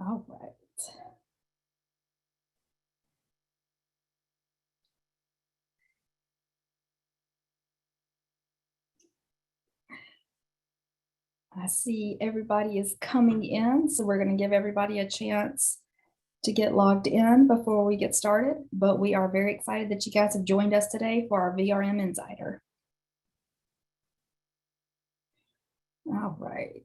All right. I see everybody is coming in, so we're going to give everybody a chance to get logged in before we get started. But we are very excited that you guys have joined us today for our VRM Insider. All right.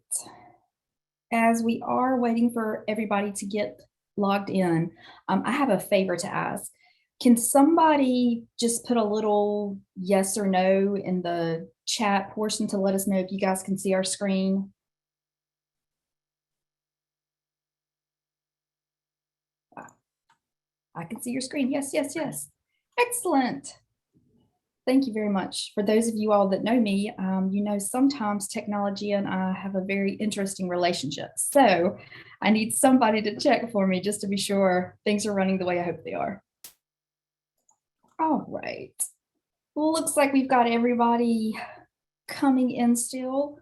As we are waiting for everybody to get logged in, I have a favor to ask. Can somebody just put a little yes or no in the chat portion to let us know if you guys can see our screen? I can see your screen. Yes, yes, yes. Excellent. Thank you very much. For those of you all that know me, you know sometimes technology and I have a very interesting relationship. So I need somebody to check for me just to be sure things are running the way I hope they are. All right. Looks like we've got everybody coming in still.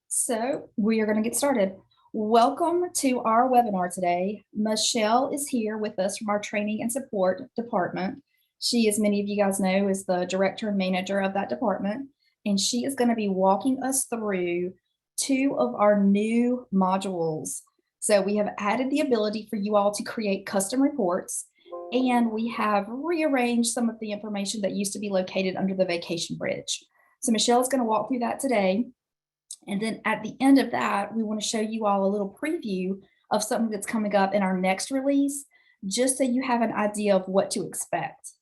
So we are going to get started. Welcome to our webinar today. Michelle is here with us from our training and support department. She, as many of you guys know, is the director and manager of that department, and she is going to be walking us through 2 of our new modules. So we have added the ability for you all to create custom reports, and we have rearranged some of the information that used to be located under the vacation bridge. So Michelle is going to walk through that today. And then at the end of that, we want to show you all a little preview of something that's coming up in our next release, just so you have an idea of what to expect.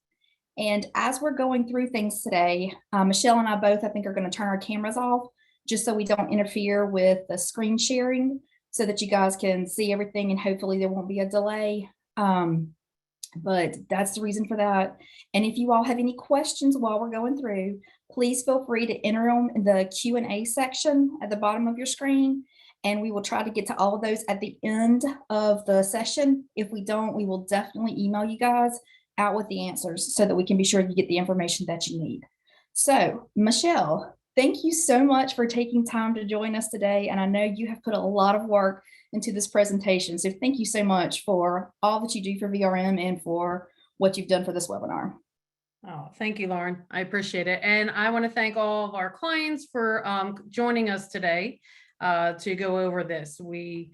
And as we're going through things today, Michelle and I both, I think, are going to turn our cameras off just so we don't interfere with the screen sharing, so that you guys can see everything and hopefully there won't be a delay. But that's the reason for that. And if you all have any questions while we're going through, please feel free to enter them in the Q&A section at the bottom of your screen, and we will try to get to all of those at the end of the session. If we don't, we will definitely email you guys out with the answers so that we can be sure you get the information that you need. So, Michelle, thank you so much for taking time to join us today. And I know you have put a lot of work into this presentation. So thank you so much for all that you do for VRM and for what you've done for this webinar. Oh, thank you, Lauren. I appreciate it. And I want to thank all of our clients for joining us today to go over this. We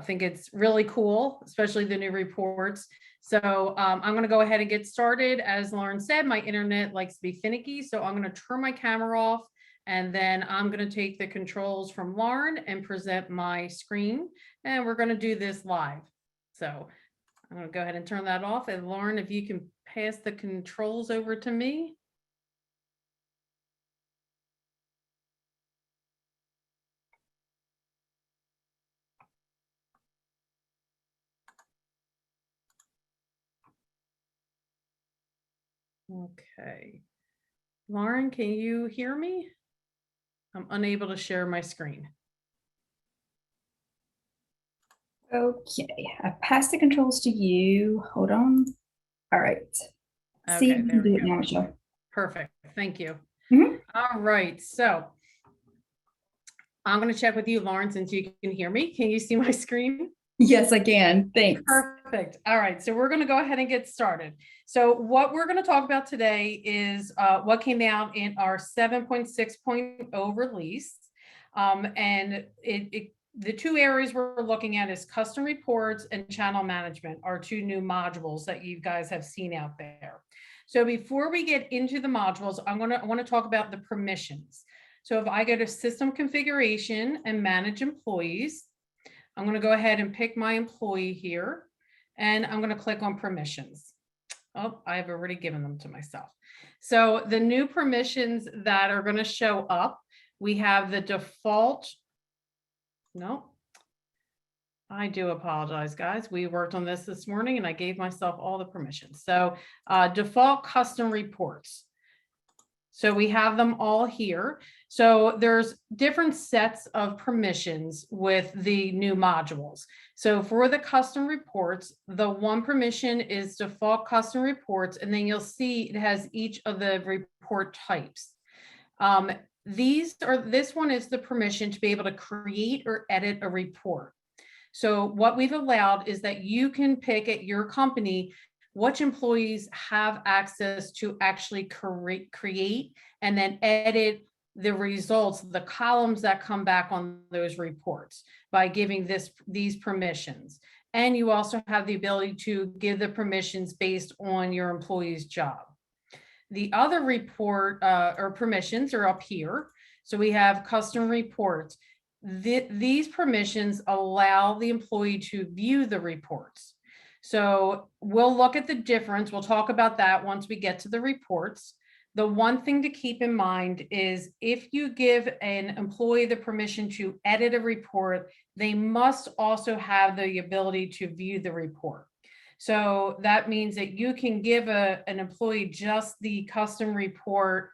think it's really cool, especially the new reports. So I'm going to go ahead and get started. As Lauren said, my internet likes to be finicky, so I'm going to turn my camera off, and then I'm going to take the controls from Lauren and present my screen, and we're going to do this live. So I'm going to go ahead and turn that off. And Lauren, if you can pass the controls over to me. Okay. Lauren, can you hear me? I'm unable to share my screen. Okay, I passed the controls to you. Hold on. All right. Okay, see if you can do it now, Michelle. Perfect. Thank you. Mm-hmm. All right. So I'm going to check with you, Lauren, since you can hear me. Can you see my screen? Yes, I can. Thanks. Perfect. All right. So we're going to go ahead and get started. So what we're going to talk about today is what came out in our 7.6.0 release. And the 2 areas we're looking at is custom reports and channel management, are 2 new modules that you guys have seen out there. So before we get into the modules, I want to talk about the permissions. So if I go to system configuration and manage employees, I'm going to go ahead and pick my employee here, and I'm going to click on permissions. Oh, I've already given them to myself. So the new permissions that are going to show up, we have the default. No, I do apologize, guys. We worked on this morning and I gave myself all the permissions. So default custom reports. So we have them all here. So there's different sets of permissions with the new modules. So for the custom reports, the 1 permission is default custom reports, and then you'll see it has each of the report types. This one is the permission to be able to create or edit a report. So what we've allowed is that you can pick at your company which employees have access to actually create and then edit the results, the columns that come back on those reports by giving these permissions. And you also have the ability to give the permissions based on your employee's job. The other report or permissions are up here. So we have custom reports. These permissions allow the employee to view the reports. So we'll look at the difference. We'll talk about that once we get to the reports. The one thing to keep in mind is if you give an employee the permission to edit a report, they must also have the ability to view the report. So that means that you can give an employee just the custom report,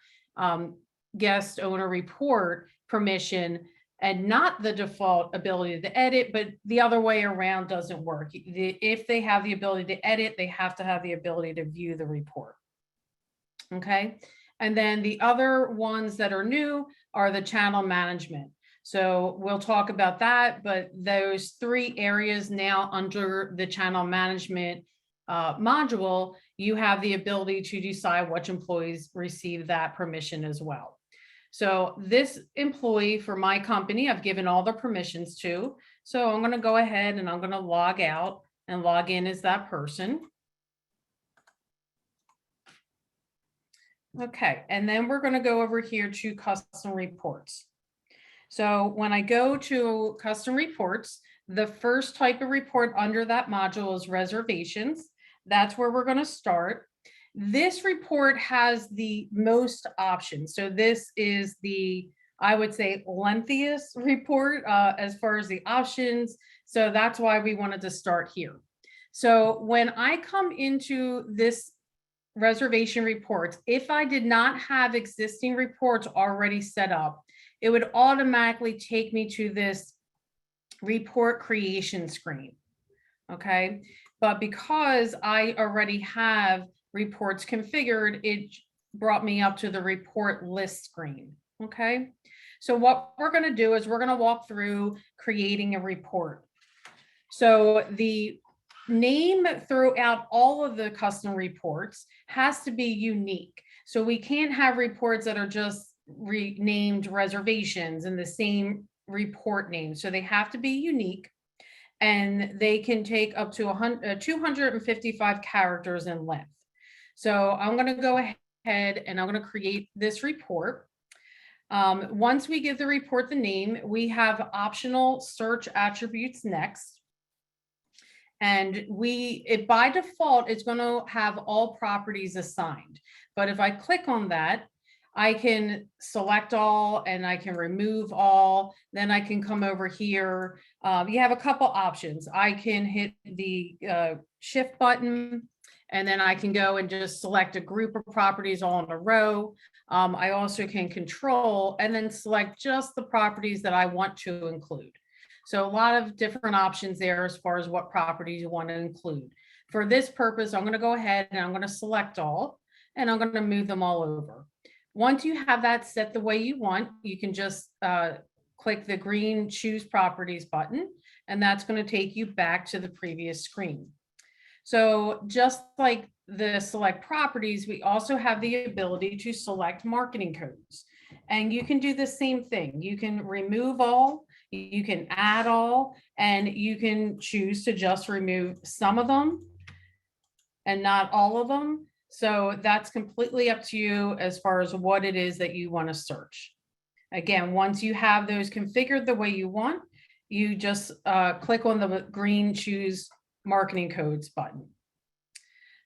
guest owner report permission, and not the default ability to edit, but the other way around doesn't work. If they have the ability to edit, they have to have the ability to view the report. Okay. And then the other ones that are new are the channel management. So we'll talk about that, but those 3 areas now under the channel management module, you have the ability to decide which employees receive that permission as well. So this employee for my company, I've given all the permissions to. So I'm going to go ahead and I'm going to log out and log in as that person. Okay, and then we're going to go over here to custom reports. So when I go to custom reports, the first type of report under that module is reservations. That's where we're going to start. This report has the most options. So this is the, I would say, lengthiest report as far as the options. So that's why we wanted to start here. So when I come into this reservation reports, if I did not have existing reports already set up, it would automatically take me to this report creation screen. Okay. But because I already have reports configured, it brought me up to the report list screen. Okay. So what we're going to do is we're going to walk through creating a report. So the name throughout all of the custom reports has to be unique. So we can't have reports that are just renamed reservations in the same report name. So they have to be unique, and they can take up to 255 characters in length. So I'm going to go ahead and I'm going to create this report. Once we give the report the name, we have optional search attributes next. And by default, it's going to have all properties assigned. But if I click on that, I can select all and I can remove all. Then I can come over here. You have a couple options. I can hit the shift button, and then I can go and just select a group of properties all in a row. I also can control and then select just the properties that I want to include. So a lot of different options there as far as what properties you want to include. For this purpose, I'm going to go ahead and I'm going to select all, and I'm going to move them all over. Once you have that set the way you want, you can just click the green Choose Properties button, and that's going to take you back to the previous screen. So just like the select properties, we also have the ability to select marketing codes. And you can do the same thing. You can remove all, you can add all, and you can choose to just remove some of them and not all of them. So that's completely up to you as far as what it is that you want to search. Again, once you have those configured the way you want, you just click on the green Choose Marketing Codes button.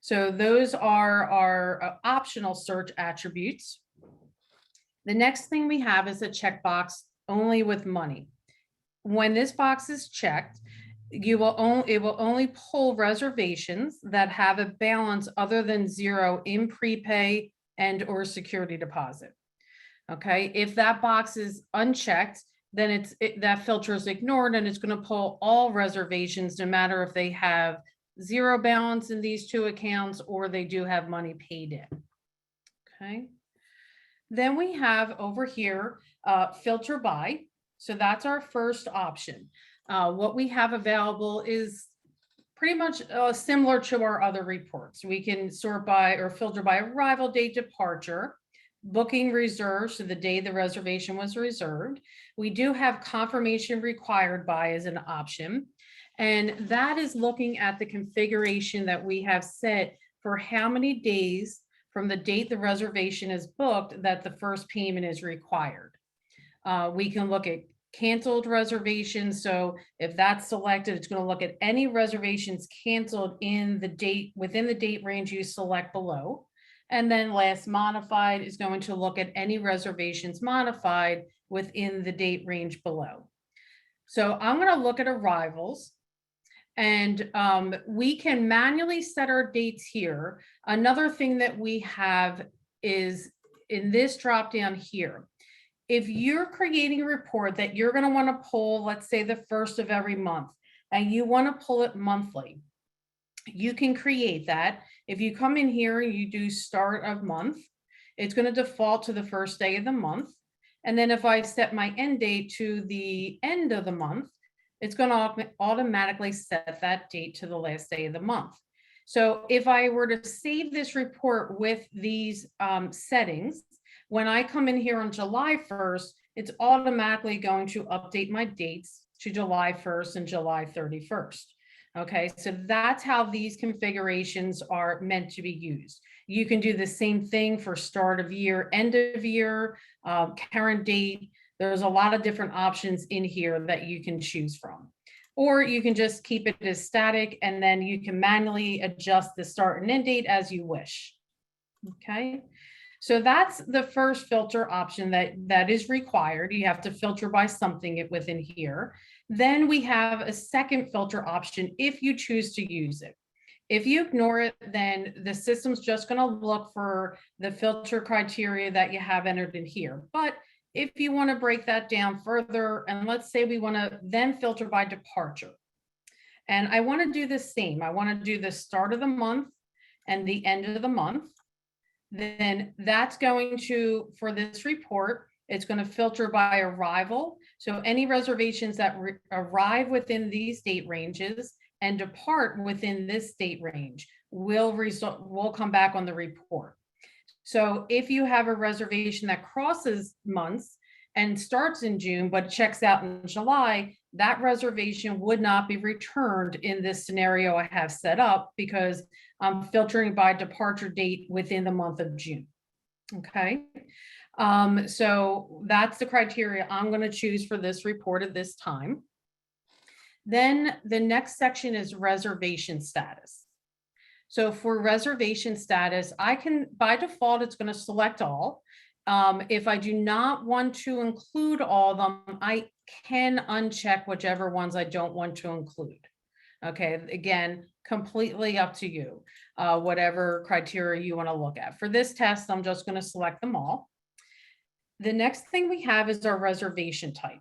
So those are our optional search attributes. The next thing we have is a checkbox only with money. When this box is checked, it will only pull reservations that have a balance other than 0 in prepay and or security deposit. Okay, if that box is unchecked, then that filter is ignored, and it's going to pull all reservations, no matter if they have 0 balance in these 2 accounts or they do have money paid in. Okay. Then we have over here, filter by. So that's our first option. What we have available is pretty much similar to our other reports. We can sort by or filter by arrival date, departure, booking reserved, so the day the reservation was reserved. We do have confirmation required by as an option. And that is looking at the configuration that we have set for how many days from the date the reservation is booked that the first payment is required. We can look at canceled reservations. So if that's selected, it's going to look at any reservations canceled in the date within the date range you select below. And then last modified is going to look at any reservations modified within the date range below. So I'm going to look at arrivals. And we can manually set our dates here. Another thing that we have is in this drop down here. If you're creating a report that you're going to want to pull, let's say the first of every month, and you want to pull it monthly, you can create that. If you come in here and you do start of month, it's going to default to the first day of the month. And then if I set my end date to the end of the month, it's going to automatically set that date to the last day of the month. So if I were to save this report with these settings, when I come in here on July 1st, it's automatically going to update my dates to July 1st and July 31st. Okay, so that's how these configurations are meant to be used. You can do the same thing for start of year, end of year, current date. There's a lot of different options in here that you can choose from. Or you can just keep it as static and then you can manually adjust the start and end date as you wish. Okay, so that's the first filter option that is required. You have to filter by something within here. Then we have a second filter option if you choose to use it. If you ignore it, then the system's just going to look for the filter criteria that you have entered in here. But if you want to break that down further, and let's say we want to then filter by departure. And I want to do the same. I want to do the start of the month and the end of the month. Then that's going to, for this report, it's going to filter by arrival. So any reservations that arrive within these date ranges and depart within this date range will come back on the report. So if you have a reservation that crosses months and starts in June, but checks out in July, that reservation would not be returned in this scenario I have set up because I'm filtering by departure date within the month of June. Okay. So that's the criteria I'm going to choose for this report at this time. Then the next section is reservation status. So for reservation status, I can, by default, it's going to select all. If I do not want to include all of them, I can uncheck whichever ones I don't want to include. Okay, again, completely up to you, whatever criteria you want to look at. For this test, I'm just going to select them all. The next thing we have is our reservation type.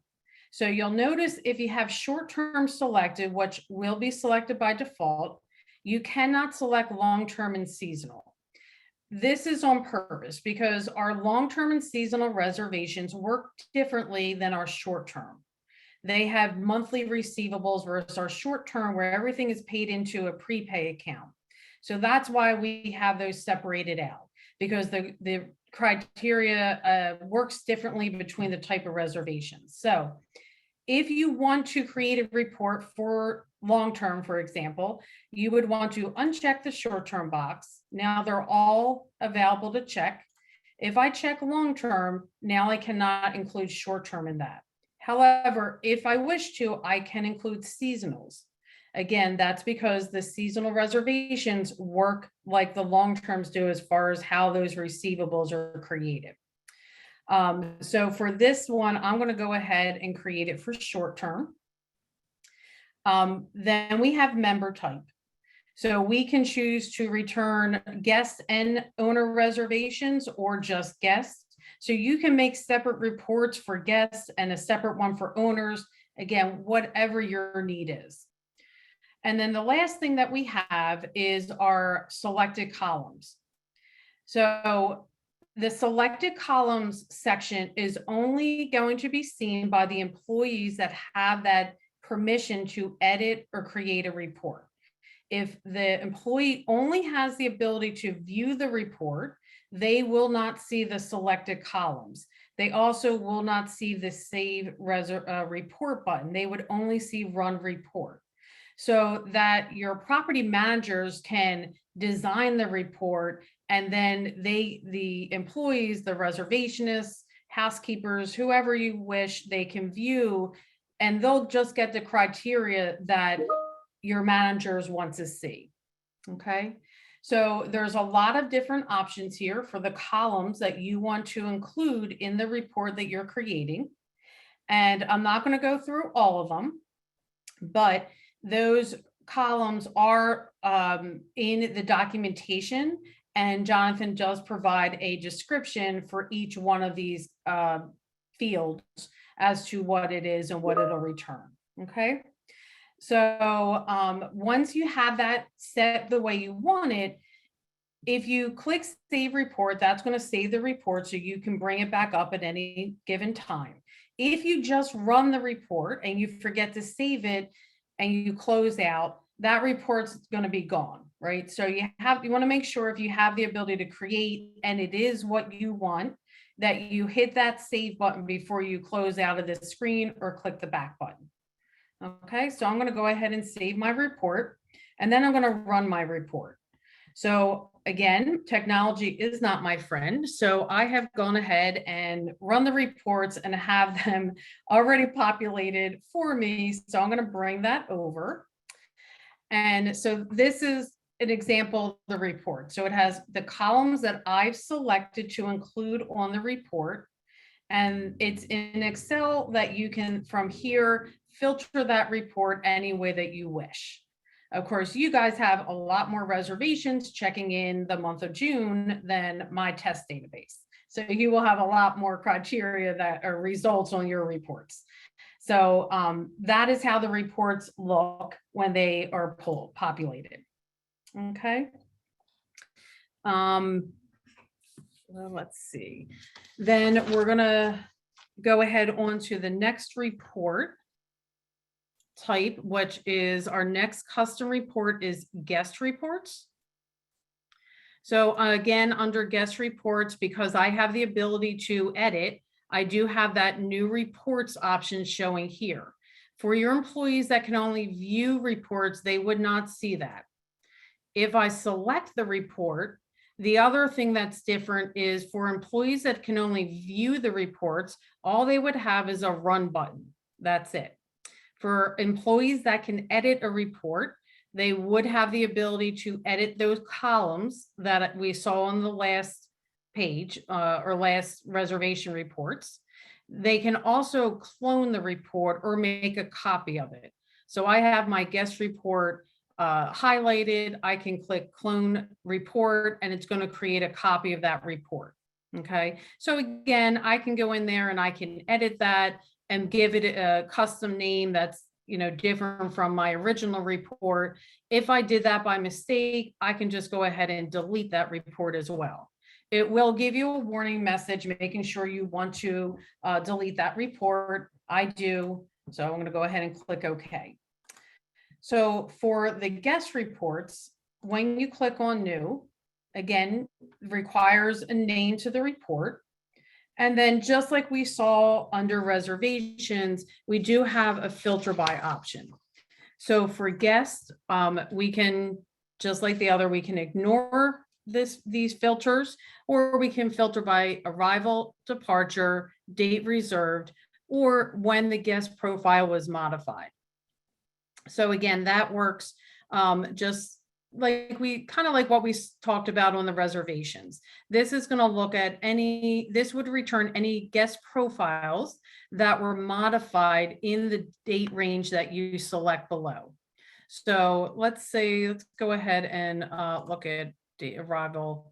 So you'll notice if you have short-term selected, which will be selected by default, you cannot select long-term and seasonal. This is on purpose because our long-term and seasonal reservations work differently than our short-term. They have monthly receivables versus our short-term where everything is paid into a prepay account. So that's why we have those separated out, because the criteria works differently between the type of reservations. So if you want to create a report for long-term, for example, you would want to uncheck the short-term box. Now they're all available to check. If I check long-term, now I cannot include short-term in that. However, if I wish to, I can include seasonals. Again, that's because the seasonal reservations work like the long-terms do as far as how those receivables are created. So for this one, I'm going to go ahead and create it for short-term. Then we have member type. So we can choose to return guest and owner reservations or just guests. So you can make separate reports for guests and a separate one for owners. Again, whatever your need is. And then the last thing that we have is our selected columns. So the selected columns section is only going to be seen by the employees that have that permission to edit or create a report. If the employee only has the ability to view the report, they will not see the selected columns. They also will not see the save report button. They would only see run report. So that your property managers can design the report, and then the employees, the reservationists, housekeepers, whoever you wish, they can view, and they'll just get the criteria that your managers want to see. Okay, so there's a lot of different options here for the columns that you want to include in the report that you're creating. And I'm not going to go through all of them, but those columns are in the documentation, and Jonathan does provide a description for each one of these fields as to what it is and what it'll return. Okay, so once you have that set the way you want it, if you click save report, that's going to save the report so you can bring it back up at any given time. If you just run the report and you forget to save it and you close out, that report's going to be gone, right? So you want to make sure, if you have the ability to create and it is what you want, that you hit that save button before you close out of this screen or click the back button. Okay, so I'm going to go ahead and save my report, and then I'm going to run my report. So again, technology is not my friend. So I have gone ahead and run the reports and have them already populated for me. So I'm going to bring that over. And so this is an example of the report. So it has the columns that I've selected to include on the report. And it's in Excel that you can, from here, filter that report any way that you wish. Of course, you guys have a lot more reservations checking in the month of June than my test database. So you will have a lot more criteria that are results on your reports. So that is how the reports look when they are populated. Okay. Well, let's see. Then we're going to go ahead on to the next report type, which is our next custom report is guest reports. So again, under guest reports, because I have the ability to edit, I do have that new reports option showing here. For your employees that can only view reports, they would not see that. If I select the report, the other thing that's different is for employees that can only view the reports, all they would have is a run button. That's it. For employees that can edit a report, they would have the ability to edit those columns that we saw on the last page or last reservation reports. They can also clone the report or make a copy of it. So I have my guest report highlighted. I can click clone report and it's going to create a copy of that report. Okay, so again, I can go in there and I can edit that and give it a custom name that's, you know, different from my original report. If I did that by mistake, I can just go ahead and delete that report as well. It will give you a warning message, making sure you want to delete that report. I do. So I'm going to go ahead and click OK. So for the guest reports, when you click on new, again, requires a name to the report. And then just like we saw under reservations, we do have a filter by option. So for guests, we can, just like the other, we can ignore these filters, or we can filter by arrival, departure, date reserved, or when the guest profile was modified. So again, that works just like what we talked about on the reservations. This is going to look at this would return any guest profiles that were modified in the date range that you select below. So let's go ahead and look at date arrival.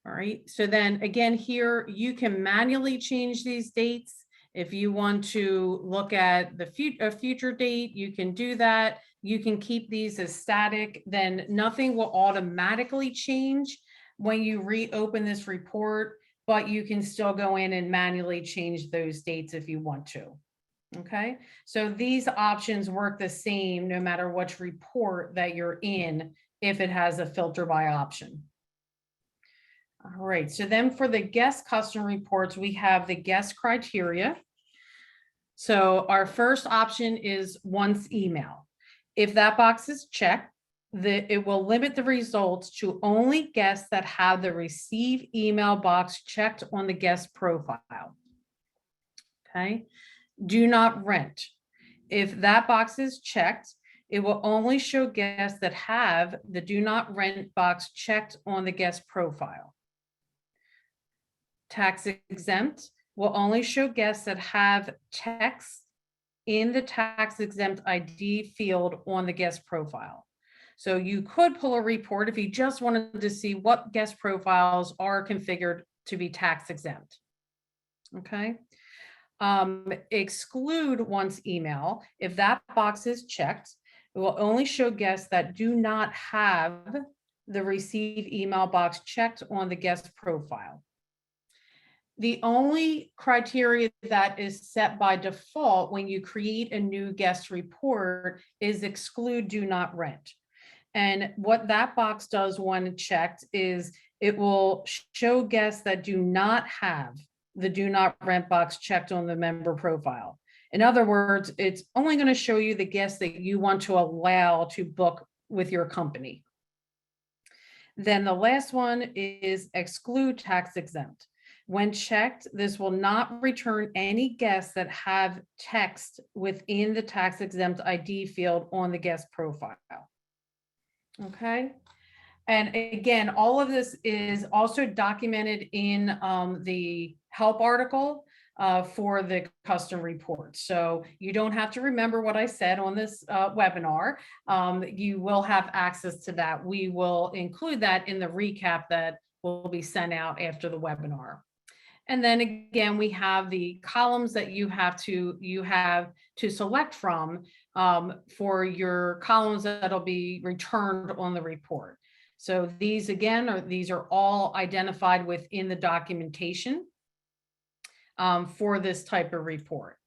All right. So then again, here you can manually change these dates. If you want to look at the future date, you can do that. You can keep these as static, then nothing will automatically change when you reopen this report. but you can still go in and manually change those dates if you want to. Okay, so these options work the same no matter which report that you're in, if it has a filter by option. All right, so then for the guest custom reports, we have the guest criteria. So our first option is once email. If that box is checked, it will limit the results to only guests that have the receive email box checked on the guest profile. Okay, do not rent. If that box is checked, it will only show guests that have the do not rent box checked on the guest profile. Tax exempt will only show guests that have text in the tax exempt ID field on the guest profile. So you could pull a report if you just wanted to see what guest profiles are configured to be tax exempt. Okay. Exclude once email. If that box is checked, it will only show guests that do not have the receive email box checked on the guest profile. The only criteria that is set by default when you create a new guest report is exclude do not rent. And what that box does when checked is it will show guests that do not have the do not rent box checked on the member profile. In other words, it's only going to show you the guests that you want to allow to book with your company. Then the last one is exclude tax exempt. When checked, this will not return any guests that have text within the tax exempt ID field on the guest profile. Okay. And again, all of this is also documented in the help article for the custom report. So you don't have to remember what I said on this webinar. You will have access to that. We will include that in the recap that will be sent out after the webinar. And then again, we have the columns that you have to select from for your columns that'll be returned on the report. So these again these are all identified within the documentation for this type of report.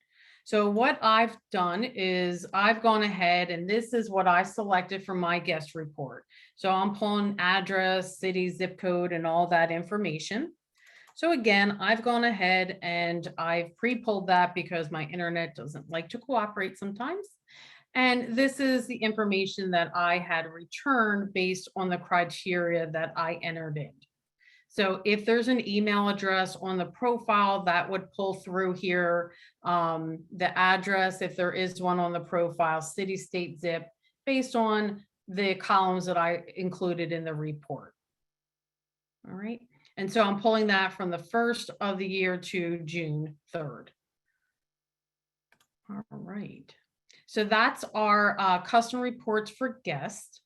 So what I've done is I've gone ahead and this is what I selected for my guest report. So I'm pulling address, city, zip code, and all that information. So again, I've gone ahead and I've pre-pulled that because my internet doesn't like to cooperate sometimes. And this is the information that I had returned based on the criteria that I entered in. So if there's an email address on the profile, that would pull through here. The address, if there is one on the profile, city, state, zip, based on the columns that I included in the report. All right. And so I'm pulling that from the 1st of the year to June 3rd. All right. So that's our custom reports for guests.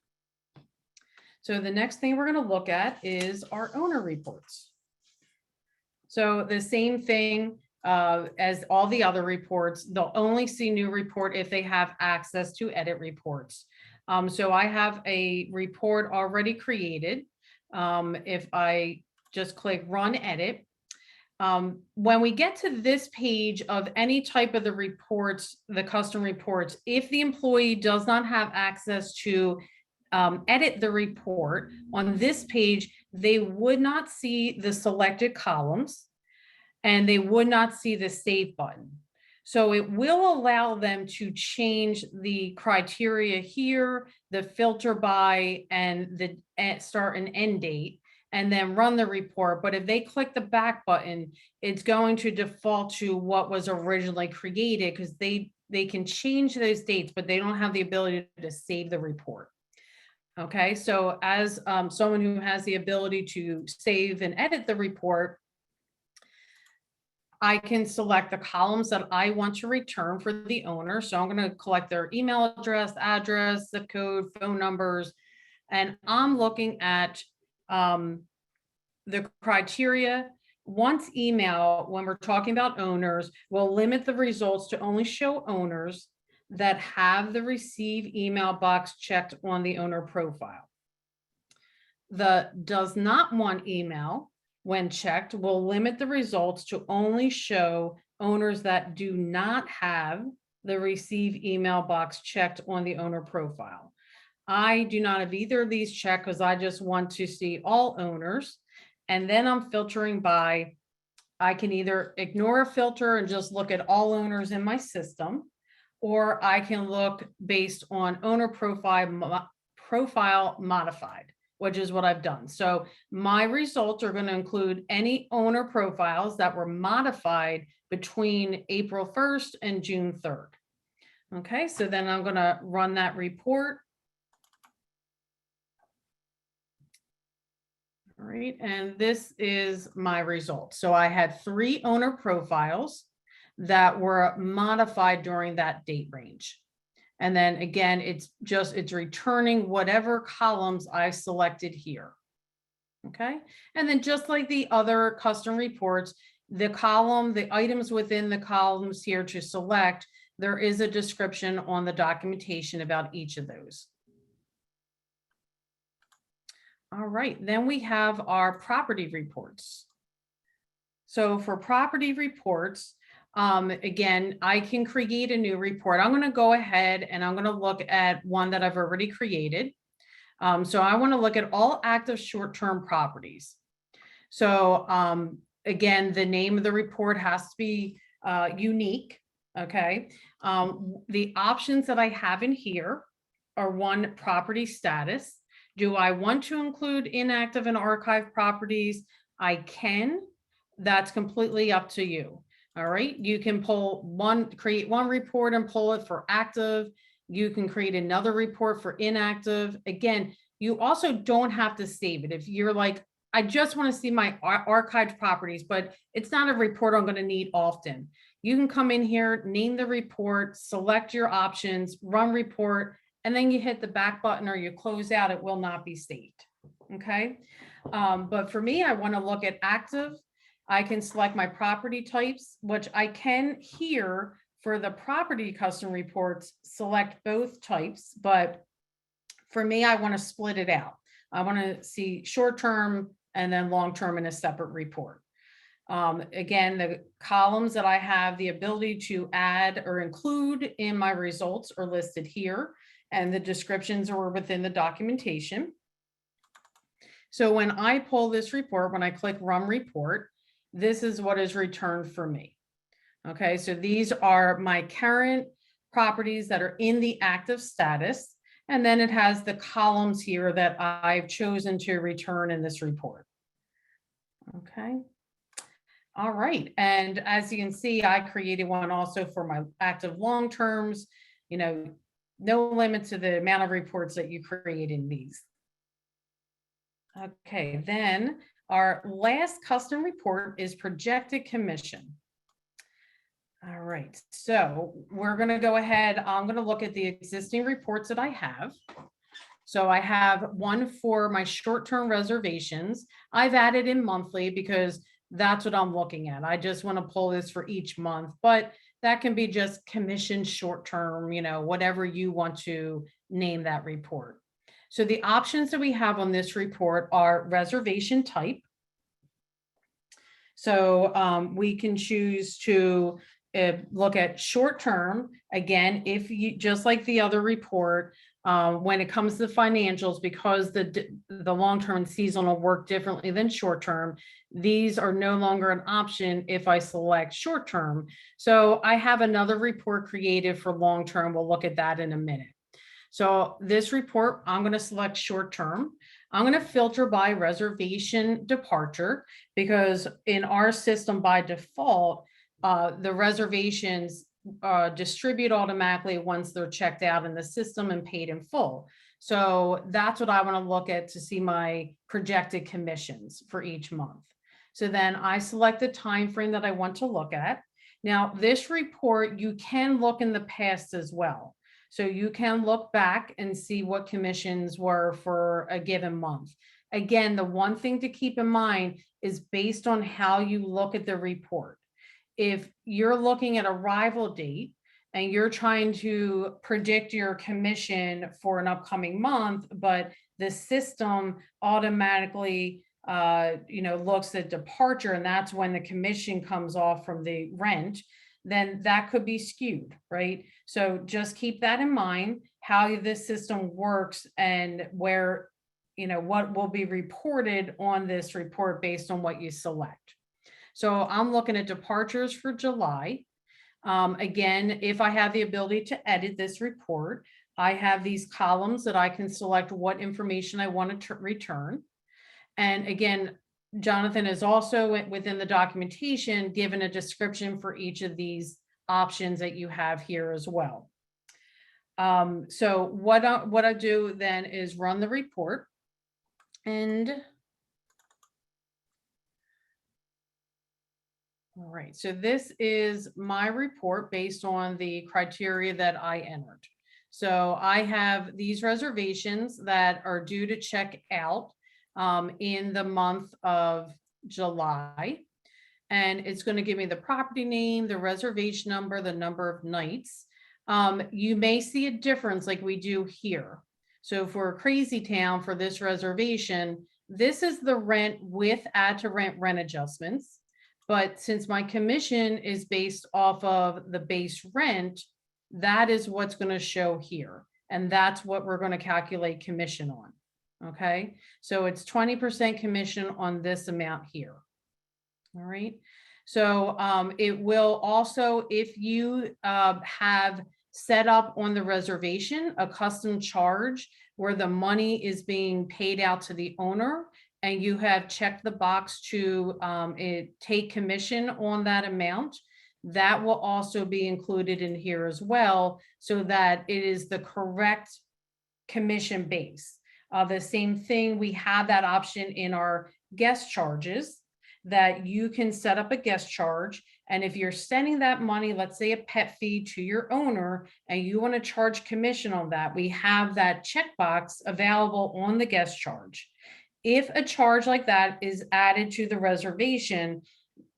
So the next thing we're going to look at is our owner reports. So the same thing as all the other reports, they'll only see new report if they have access to edit reports. So I have a report already created. If I just click run edit. When we get to this page of any type of the reports, the custom reports, if the employee does not have access to edit the report on this page, they would not see the selected columns and they would not see the save button. So it will allow them to change the criteria here, the filter by, and the start and end date, and then run the report. But if they click the back button, it's going to default to what was originally created because they can change those dates, but they don't have the ability to save the report. Okay, so as someone who has the ability to save and edit the report, I can select the columns that I want to return for the owner. So I'm going to collect their email address, zip code, phone numbers, and I'm looking at the criteria. Once email, when we're talking about owners, will limit the results to only show owners that have the receive email box checked on the owner profile. The does not want email when checked, will limit the results to only show owners that do not have the receive email box checked on the owner profile. I do not have either of these checked because I just want to see all owners. And then I'm filtering by, I can either ignore a filter and just look at all owners in my system, or I can look based on owner profile modified, which is what I've done. So my results are going to include any owner profiles that were modified between April 1st and June 3rd. Okay, so then I'm going to run that report. All right, and this is my result. So I had 3 owner profiles that were modified during that date range. And then again, it's returning whatever columns I selected here. Okay, and then just like the other custom reports, the items within the columns here to select, there is a description on the documentation about each of those. All right, then we have our property reports. So for property reports, again, I can create a new report. I'm going to go ahead and I'm going to look at one that I've already created. So I want to look at all active short-term properties. So again, the name of the report has to be unique. Okay. The options that I have in here are: 1, property status. Do I want to include inactive and archived properties? I can. That's completely up to you. All right. You can create one report and pull it for active. You can create another report for inactive. Again, you also don't have to save it. If you're like, I just want to see my archived properties, but it's not a report I'm going to need often. You can come in here, name the report, select your options, run report, and then you hit the back button or you close out. It will not be saved. Okay. But for me, I want to look at active. I can select my property types, which I can here for the property custom reports, select both types. But for me, I want to split it out. I want to see short-term and then long-term in a separate report. Again, the columns that I have the ability to add or include in my results are listed here, and the descriptions are within the documentation. So when I pull this report, when I click Run Report, this is what is returned for me. Okay, so these are my current properties that are in the active status, and then it has the columns here that I've chosen to return in this report. Okay. All right, and as you can see, I created one also for my active long terms. You know, no limit to the amount of reports that you create in these. Okay, then our last custom report is projected commission. All right, so we're going to go ahead. I'm going to look at the existing reports that I have. So I have one for my short-term reservations. I've added in monthly because that's what I'm looking at. I just want to pull this for each month, but that can be just commission short-term, you know, whatever you want to name that report. So the options that we have on this report are reservation type. So we can choose to look at short-term. Again, if you, just like the other report, when it comes to the financials, because the long-term and seasonal work differently than short-term, these are no longer an option if I select short-term. So I have another report created for long-term. We'll look at that in a minute. So this report, I'm going to select short-term. I'm going to filter by reservation departure, because in our system by default, the reservations distribute automatically once they're checked out in the system and paid in full. So that's what I want to look at to see my projected commissions for each month. So then I select the time frame that I want to look at. Now, this report, you can look in the past as well. So you can look back and see what commissions were for a given month. Again, the one thing to keep in mind is based on how you look at the report. If you're looking at arrival date and you're trying to predict your commission for an upcoming month, but the system automatically looks at departure, and that's when the commission comes off from the rent, then that could be skewed, right? So just keep that in mind, how this system works and where, what will be reported on this report based on what you select. So I'm looking at departures for July. Again, if I have the ability to edit this report, I have these columns that I can select what information I want to return. And again, Jonathan is also within the documentation given a description for each of these options that you have here as well. So what I do then is run the report, and all right, so this is my report based on the criteria that I entered. So I have these reservations that are due to check out in the month of July. And it's going to give me the property name, the reservation number, the number of nights. You may see a difference like we do here. So for Crazy Town, for this reservation, this is the rent with add to rent adjustments. But since my commission is based off of the base rent, that is what's going to show here. And that's what we're going to calculate commission on. Okay, so it's 20% commission on this amount here. All right, so it will also, if you have set up on the reservation a custom charge where the money is being paid out to the owner, and you have checked the box to take commission on that amount, that will also be included in here as well, so that it is the correct commission base. The same thing, we have that option in our guest charges, that you can set up a guest charge. And if you're sending that money, let's say a pet fee to your owner, and you want to charge commission on that, we have that checkbox available on the guest charge. If a charge like that is added to the reservation,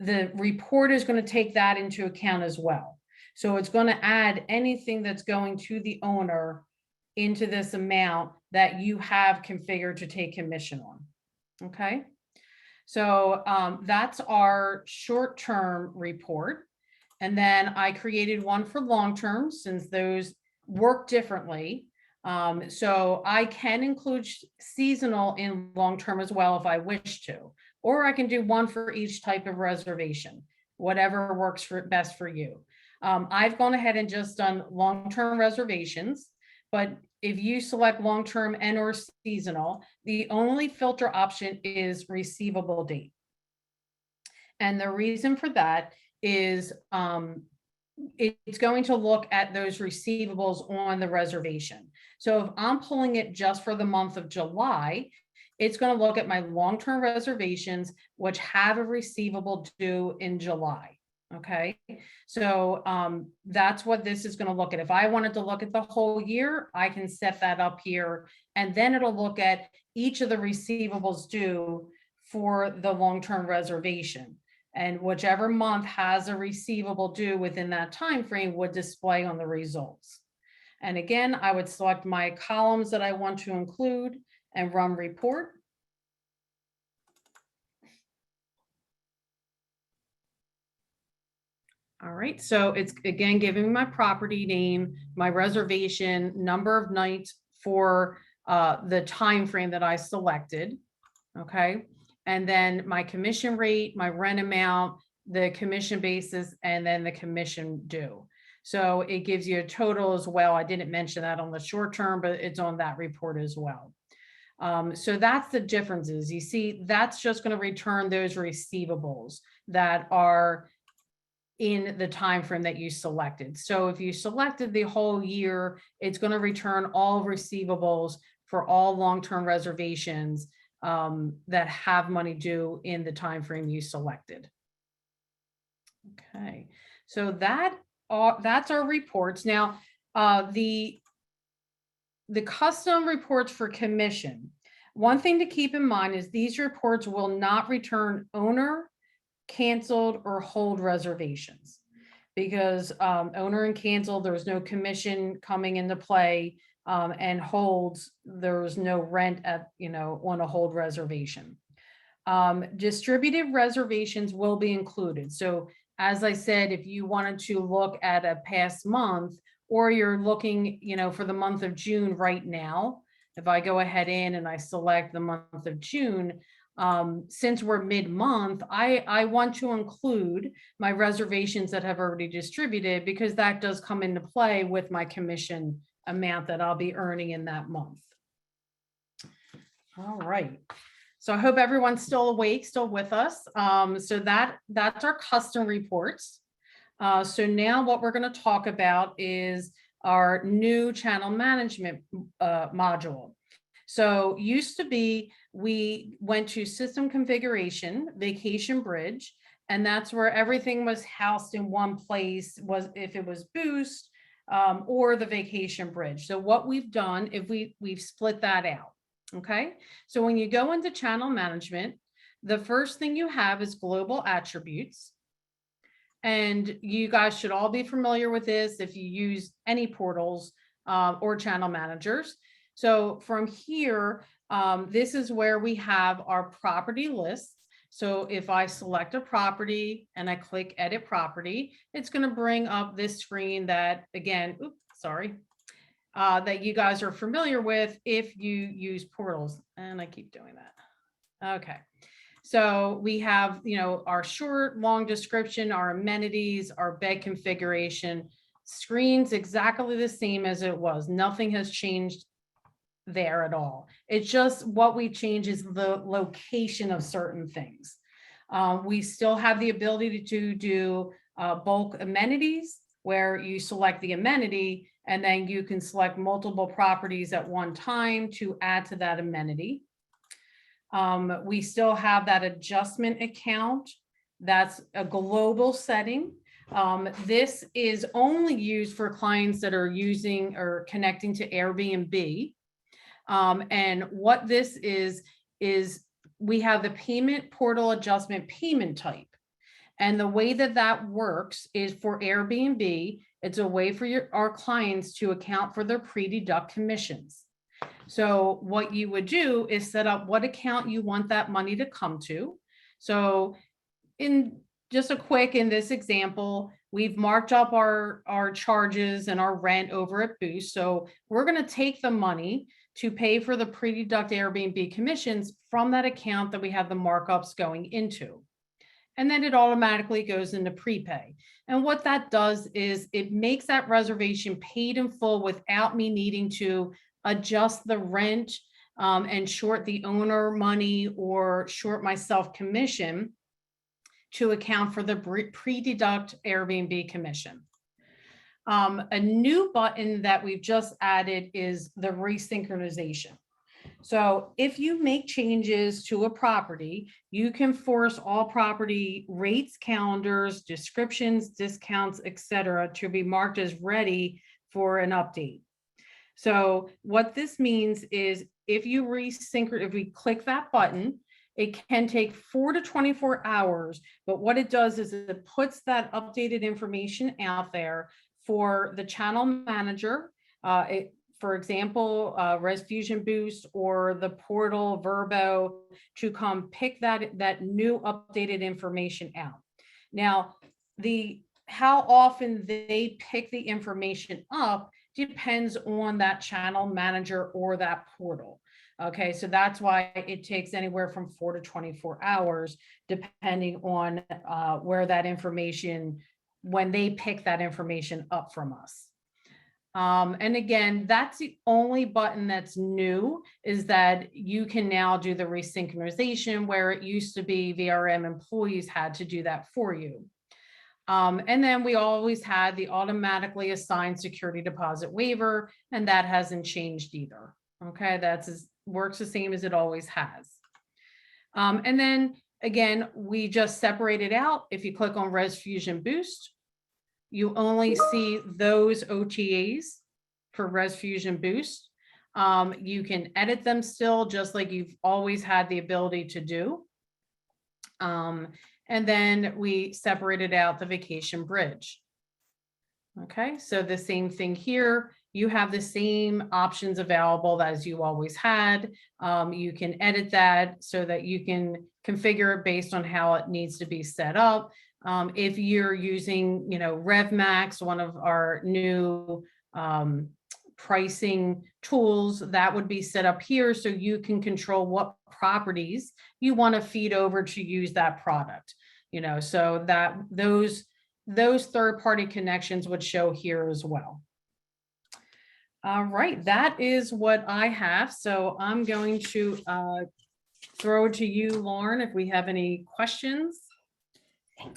the report is going to take that into account as well. So it's going to add anything that's going to the owner into this amount that you have configured to take commission on. Okay, so that's our short-term report. And then I created one for long-term, since those work differently. So I can include seasonal in long-term as well if I wish to, or I can do one for each type of reservation, whatever works best for you. I've gone ahead and just done long-term reservations, but if you select long-term and or seasonal, the only filter option is receivable date. And the reason for that is it's going to look at those receivables on the reservation. So if I'm pulling it just for the month of July, it's going to look at my long-term reservations, which have a receivable due in July. Okay, so that's what this is going to look at. If I wanted to look at the whole year, I can set that up here, and then it'll look at each of the receivables due for the long-term reservation. And whichever month has a receivable due within that time frame would display on the results. And again, I would select my columns that I want to include and run report. All right, so it's again giving me my property name, my reservation, number of nights for the time frame that I selected. Okay, and then my commission rate, my rent amount, the commission basis, and then the commission due. So it gives you a total as well. I didn't mention that on the short term, but it's on that report as well. So that's the differences. You see, that's just going to return those receivables that are in the time frame that you selected. So if you selected the whole year, it's going to return all receivables for all long-term reservations that have money due in the time frame you selected. Okay, so that's our reports. Now, the custom reports for commission. One thing to keep in mind is these reports will not return owner, canceled, or hold reservations, because owner and canceled, there was no commission coming into play, and holds, there was no rent at on a hold reservation. Distributed reservations will be included. So as I said, if you wanted to look at a past month, or you're looking, for the month of June right now, if I go ahead and I select the month of June, since we're mid-month, I want to include my reservations that have already distributed, because that does come into play with my commission amount that I'll be earning in that month. All right. So I hope everyone's still awake, still with us. So that's our custom reports. So now what we're going to talk about is our new channel management module. So used to be, we went to system configuration, vacation bridge, and that's where everything was housed in one place, was if it was boost or the vacation bridge. So what we've done, if we've split that out. Okay, so when you go into channel management, the first thing you have is global attributes. And you guys should all be familiar with this if you use any portals or channel managers. So from here, this is where we have our property list. So if I select a property and I click edit property, it's going to bring up this screen that, again, that you guys are familiar with if you use portals. And I keep doing that. Okay. So we have, our short, long description, our amenities, our bed configuration, screens exactly the same as it was. Nothing has changed there at all. It's just what we change is the location of certain things. We still have the ability to do bulk amenities, where you select the amenity and then you can select multiple properties at one time to add to that amenity. We still have that adjustment account. That's a global setting. This is only used for clients that are using or connecting to Airbnb. And what this is we have the payment portal adjustment payment type. And the way that works is for Airbnb, it's a way for our clients to account for their pre-deduct commissions. So what you would do is set up what account you want that money to come to. So in just in this example, we've marked up our charges and our rent over at Boost. So we're going to take the money to pay for the pre-deduct Airbnb commissions from that account that we have the markups going into. And then it automatically goes into prepay. And what that does is it makes that reservation paid in full without me needing to adjust the rent and short the owner money or short myself commission to account for the pre-deduct Airbnb commission. A new button that we've just added is the resynchronization. So if you make changes to a property, you can force all property rates, calendars, descriptions, discounts, etc., to be marked as ready for an update. So what this means is if we click that button, it can take 4 to 24 hours, but what it does is it puts that updated information out there for the channel manager, for example, Reservations Boost or the portal Verbo, to come pick that new updated information out. Now, how often they pick the information up depends on that channel manager or that portal. Okay, so that's why it takes anywhere from 4 to 24 hours, depending on where that information, when they pick that information up from us. And again, that's the only button that's new, is that you can now do the resynchronization, where it used to be VRM employees had to do that for you. And then we always had the automatically assigned security deposit waiver, and that hasn't changed either. Okay, works the same as it always has. And then again, we just separated out. If you click on Reservations Boost, you only see those OTAs for Reservations Boost. You can edit them still, just like you've always had the ability to do. And then we separated out the vacation bridge. Okay, so the same thing here. you have the same options available as you always had. You can edit that so that you can configure it based on how it needs to be set up. If you're using, RevMax, one of our new pricing tools, that would be set up here so you can control what properties you want to feed over to use that product. So that those third-party connections would show here as well. All right, that is what I have. So I'm going to throw it to you, Lauren, if we have any questions.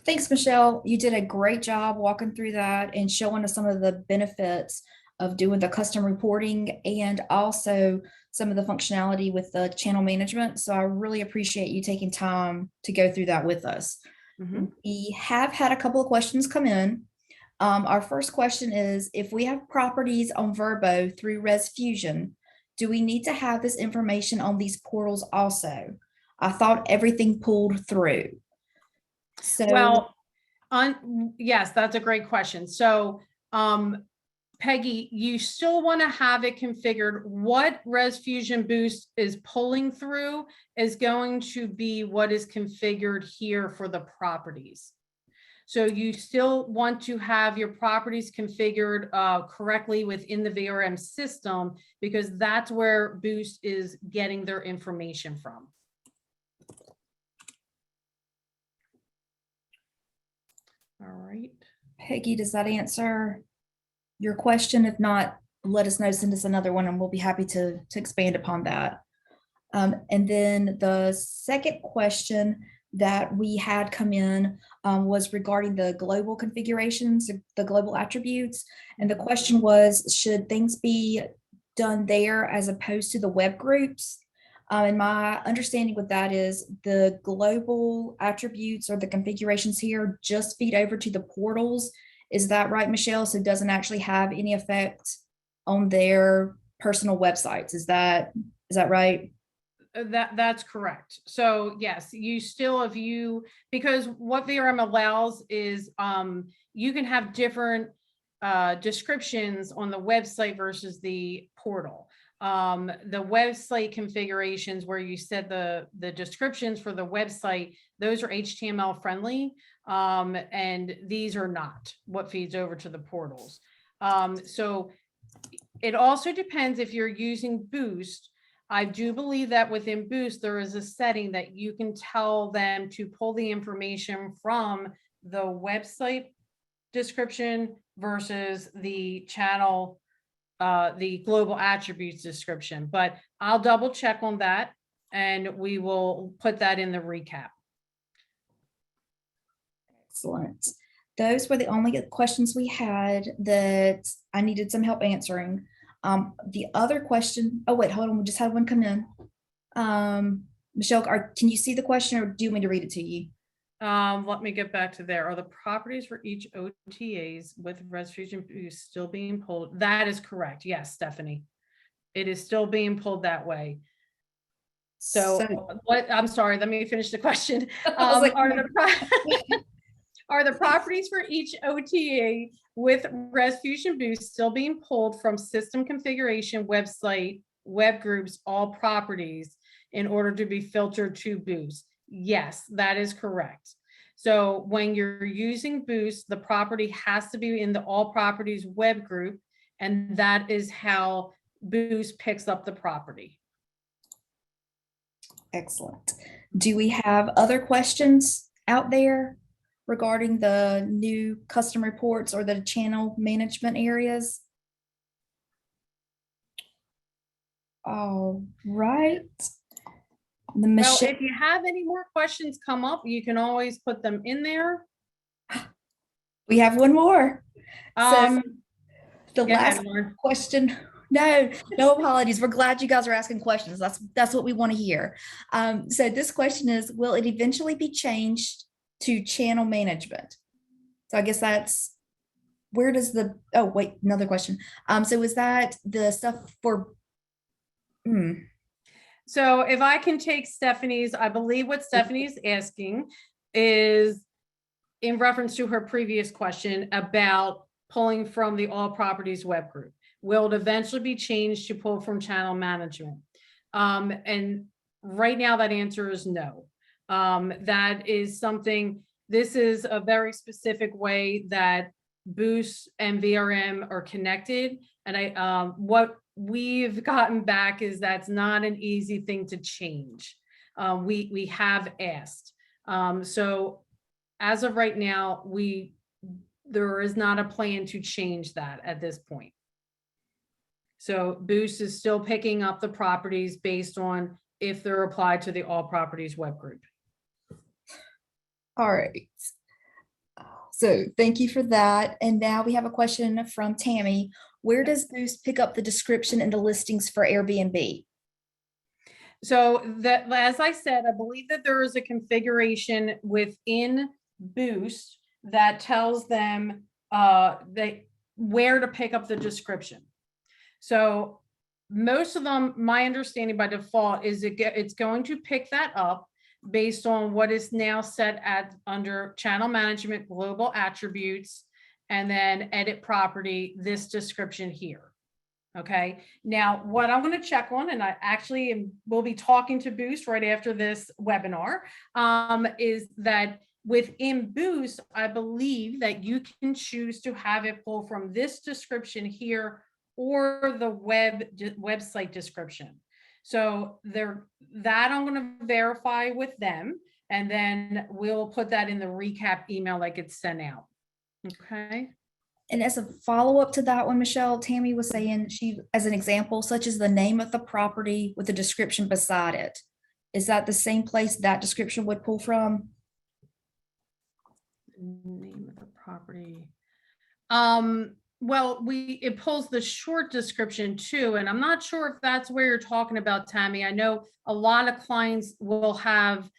Thanks, Michelle. You did a great job walking through that and showing us some of the benefits of doing the custom reporting and also some of the functionality with the channel management. So I really appreciate you taking time to go through that with us. Mm-hmm. We have had a couple of questions come in. Our first question is, if we have properties on Verbo through ResFusion, do we need to have this information on these portals also? I thought everything pulled through. So, well, yes, that's a great question. So, Peggy, you still want to have it configured. What ResFusion Boost is pulling through is going to be what is configured here for the properties. So you still want to have your properties configured correctly within the VRM system, because that's where Boost is getting their information from. All right. Peggy, does that answer your question? If not, let us know, send us another one and we'll be happy to expand upon that. And then the second question that we had come in was regarding the global configurations, the global attributes. And the question was, should things be done there as opposed to the web groups? And my understanding with that is the global attributes or the configurations here just feed over to the portals. Is that right, Michelle? So it doesn't actually have any effect on their personal websites. Is that right? That's correct. So yes, you still, because what VRM allows is you can have different descriptions on the website versus the portal. The website configurations where you set the descriptions for the website, those are HTML friendly, and these are not what feeds over to the portals. So it also depends if you're using Boost. I do believe that within Boost, there is a setting that you can tell them to pull the information from the website description versus the channel, the global attributes description. But I'll double check on that and we will put that in the recap. Excellent. Those were the only questions we had that I needed some help answering. The other question, oh wait, hold on, we just had one come in. Michelle, can you see the question or do you want me to read it to you? Let me get back to there. Are the properties for each OTAs with Reservation still being pulled? That is correct. Yes, Stephanie. It is still being pulled that way. So what, I'm sorry, let me finish the question. Are the properties for each OTA with ResFusion Boost still being pulled from system configuration, website, web groups, all properties in order to be filtered to Boost? Yes, that is correct. So when you're using Boost, the property has to be in the all properties web group, and that is how Boost picks up the property. Excellent. Do we have other questions out there regarding the new custom reports or the channel management areas? All right. Well, if you have any more questions come up, you can always put them in there. We have one more. So the last question, no apologies. We're glad you guys are asking questions. That's what we want to hear. So this question is, will it eventually be changed to channel management? So I guess that's, where does the, oh wait, another question. So is that the stuff for, So if I can take Stephanie's, I believe what Stephanie's asking is in reference to her previous question about pulling from the all properties web group. will it eventually be changed to pull from channel management? And right now that answer is no. That is something, this is a very specific way that Boost and VRM are connected. And what we've gotten back is that's not an easy thing to change. We have asked. So as of right now, there is not a plan to change that at this point. So Boost is still picking up the properties based on if they're applied to the all properties web group. All right. So thank you for that. And now we have a question from Tammy. Where does Boost pick up the description and the listings for Airbnb? So that, as I said, I believe that there is a configuration within Boost that tells them where to pick up the description. So most of them, my understanding by default is it's going to pick that up based on what is now set at under channel management, global attributes, and then edit property, this description here. Okay, now what I'm going to check on, and I actually will be talking to Boost right after this webinar, is that within Boost, I believe that you can choose to have it pull from this description here or the website description. So that I'm going to verify with them, and then we'll put that in the recap email like it's sent out. Okay. And as a follow-up to that one, Michelle, Tammy was saying as an example, such as the name of the property with the description beside it. Is that the same place that description would pull from? Name of the property. Well, it pulls the short description too, and I'm not sure if that's where you're talking about, Tammy. I know a lot of clients will have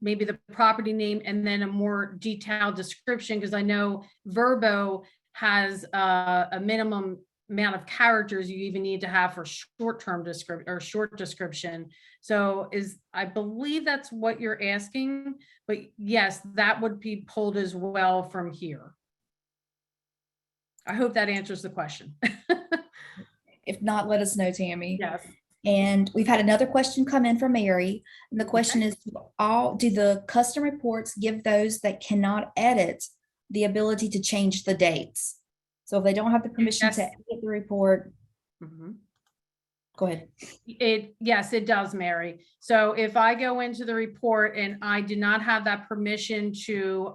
maybe the property name and then a more detailed description, because I know Verbo has a minimum amount of characters you even need to have for short-term description or short description. So I believe that's what you're asking, but yes, that would be pulled as well from here. I hope that answers the question. If not, let us know, Tammy. Yes. And we've had another question come in from Mary. And the question is, do the custom reports give those that cannot edit the ability to change the dates? So if they don't have the permission to edit the report, go ahead. Yes, it does, Mary. So if I go into the report and I do not have that permission to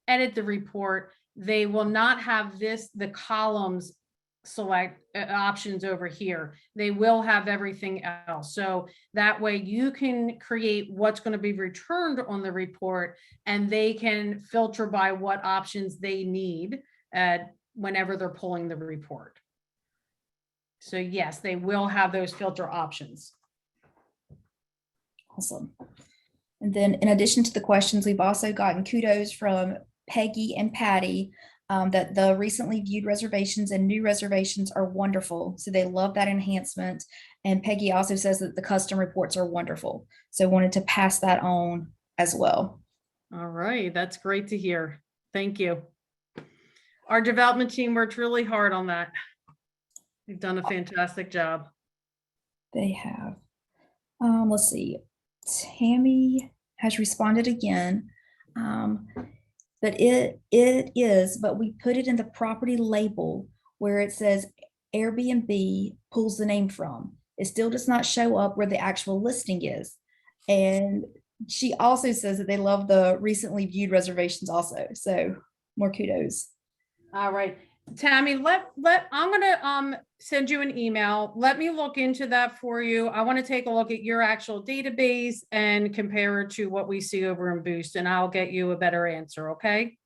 edit the report, they will not have the columns select options over here. They will have everything else. So that way you can create what's going to be returned on the report, and they can filter by what options they need whenever they're pulling the report. So yes, they will have those filter options. Awesome. And then in addition to the questions, we've also gotten kudos from Peggy and Patty that the recently viewed reservations and new reservations are wonderful. So they love that enhancement. And Peggy also says that the custom reports are wonderful. So wanted to pass that on as well. All right, that's great to hear. Thank you. Our development team worked really hard on that. They've done a fantastic job. They have. Let's see. Tammy has responded again. But it is, but we put it in the property label where it says Airbnb pulls the name from. It still does not show up where the actual listing is. And she also says that they love the recently viewed reservations also. So more kudos. All right, Tammy, I'm gonna send you an email. Let me look into that for you. I want to take a look at your actual database and compare it to what we see over in Boost, and I'll get you a better answer. Okay.